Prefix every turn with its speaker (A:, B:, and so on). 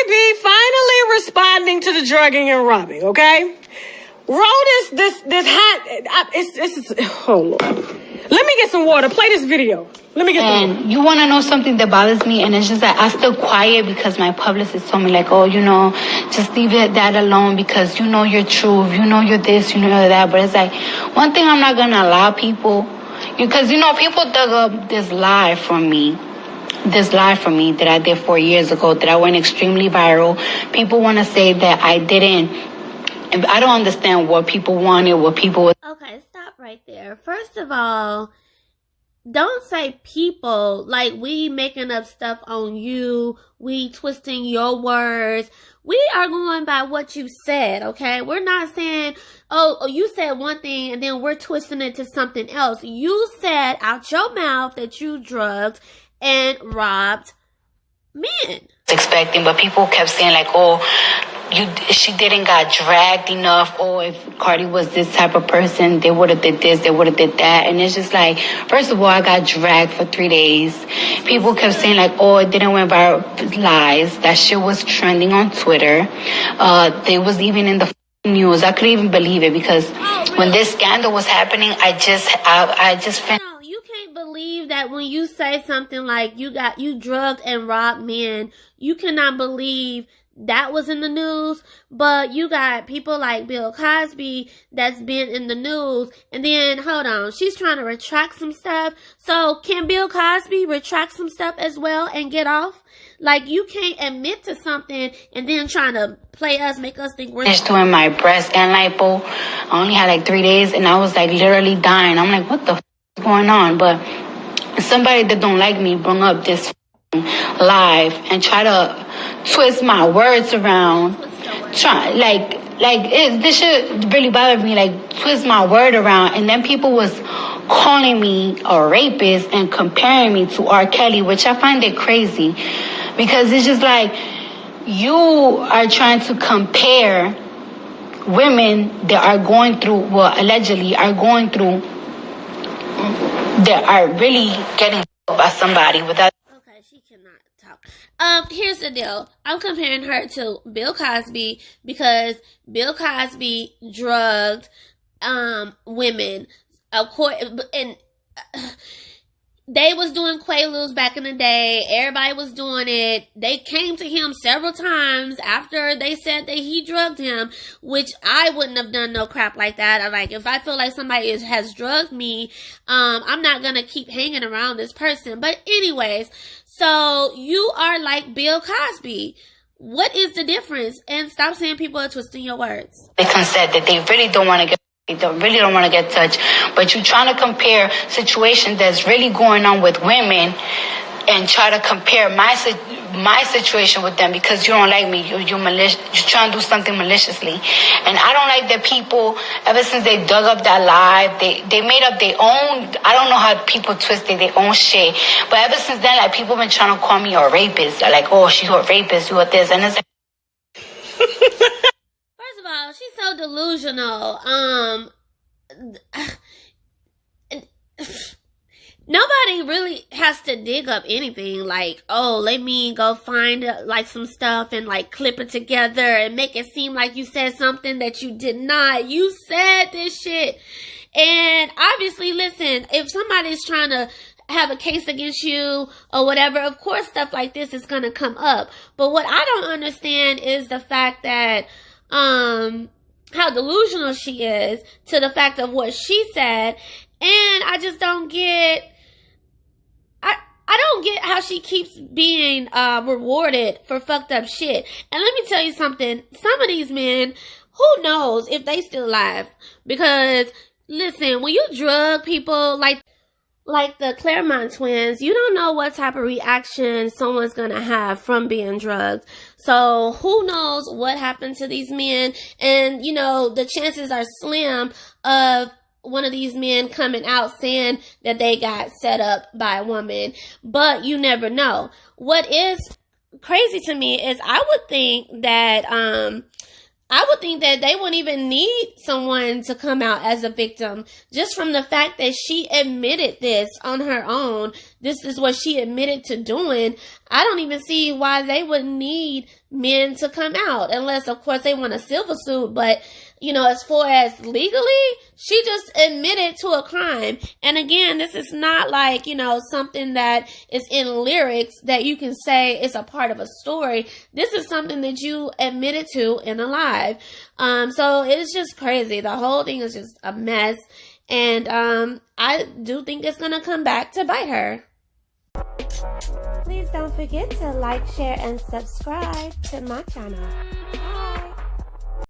A: B finally responding to the drugging and robbing, okay? Wrote this hot, oh Lord. Let me get some water. Play this video. Let me get some water.
B: And you want to know something that bothers me, and it's just that I still quiet because my publicist told me, like, oh, just leave that alone because you know your truth, you know you're this, you know that. But it's like, one thing I'm not going to allow people, because, people dug up this lie from me that I did 4 years ago, that I went extremely viral. People want to say that I didn't. And I don't understand what people wanted, what people...
C: Okay, stop right there. First of all, don't say people like we making up stuff on you, we twisting your words. We are going by what you said, okay? We're not saying, oh, you said one thing and then we're twisting it to something else. You said out your mouth that you drugged and robbed men.
B: Expecting, but people kept saying like, oh, she didn't got dragged enough, or if Cardi was this type of person, they would have did this, they would have did that. And it's just like, first of all, I got dragged for 3 days. People kept saying like, oh, it didn't went viral. Lies. That shit was trending on Twitter. They was even in the news. I couldn't even believe it because when this scandal was happening, I just finished.
C: No, you can't believe that when you say something like you drugged and robbed men, you cannot believe that was in the news, but you got people like Bill Cosby that's been in the news, and then, hold on, she's trying to retract some stuff. So can Bill Cosby retract some stuff as well and get off? Like, you can't admit to something and then trying to play us, make us think we're...
B: doing my breast and lipo. I only had like 3 days, and I was like literally dying. I'm like, what the f*** is going on? But somebody that don't like me bring up this live and try to twist my words around. This shit really bothered me. Like, twist my word around, and then people was calling me a rapist and comparing me to R. Kelly, which I find it crazy because it's just like you are trying to compare women that are going through, well, allegedly are going through, that are really getting by somebody without.
C: She cannot talk. Here's the deal. I'm comparing her to Bill Cosby because Bill Cosby drugged women. Of course, and they was doing Quaaludes back in the day. Everybody was doing it. They came to him several times after they said that he drugged him, which I wouldn't have done no crap like that. I'm like, if I feel like somebody has drugged me, I'm not gonna keep hanging around this person. But anyways, so you are like Bill Cosby. What is the difference? And stop saying people are twisting your words.
B: They said that they really don't want to get. They really don't want to get touched. But you're trying to compare situations that's really going on with women and try to compare my situation with them because you don't like me. You're malicious. You're trying to do something maliciously. And I don't like that people, ever since they dug up that lie, they made up their own. I don't know how people twisted their own shit. But ever since then, like, people been trying to call me a rapist. They're like, oh, she a rapist, you a this. And it's like,
C: she's so delusional. Nobody really has to dig up anything like, oh, let me go find like some stuff and like clip it together and make it seem like you said something that you did not. You said this shit. And obviously, listen, if somebody's trying to have a case against you or whatever, of course stuff like this is going to come up. But what I don't understand is the fact that how delusional she is to the fact of what she said. And I just don't get, I don't get how she keeps being rewarded for fucked up shit. And let me tell you something, some of these men, who knows if they still alive? Because listen, when you drug people like the Claremont twins, you don't know what type of reaction someone's gonna have from being drugged. So who knows what happened to these men? And the chances are slim of one of these men coming out saying that they got set up by a woman, but you never know. What is crazy to me is I would think that I would think that they wouldn't even need someone to come out as a victim, just from the fact that she admitted this on her own. This is what she admitted to doing. I don't even see why they would need men to come out, unless, of course, they want a civil suit. But, you know, as far as legally, she just admitted to a crime. And again, this is not like, you know, something that is in lyrics that you can say is a part of a story. This is something that you admitted to in a live. So it's just crazy. The whole thing is just a mess. And I do think it's going to come back to bite her. Please don't forget to like, share, and subscribe to my channel.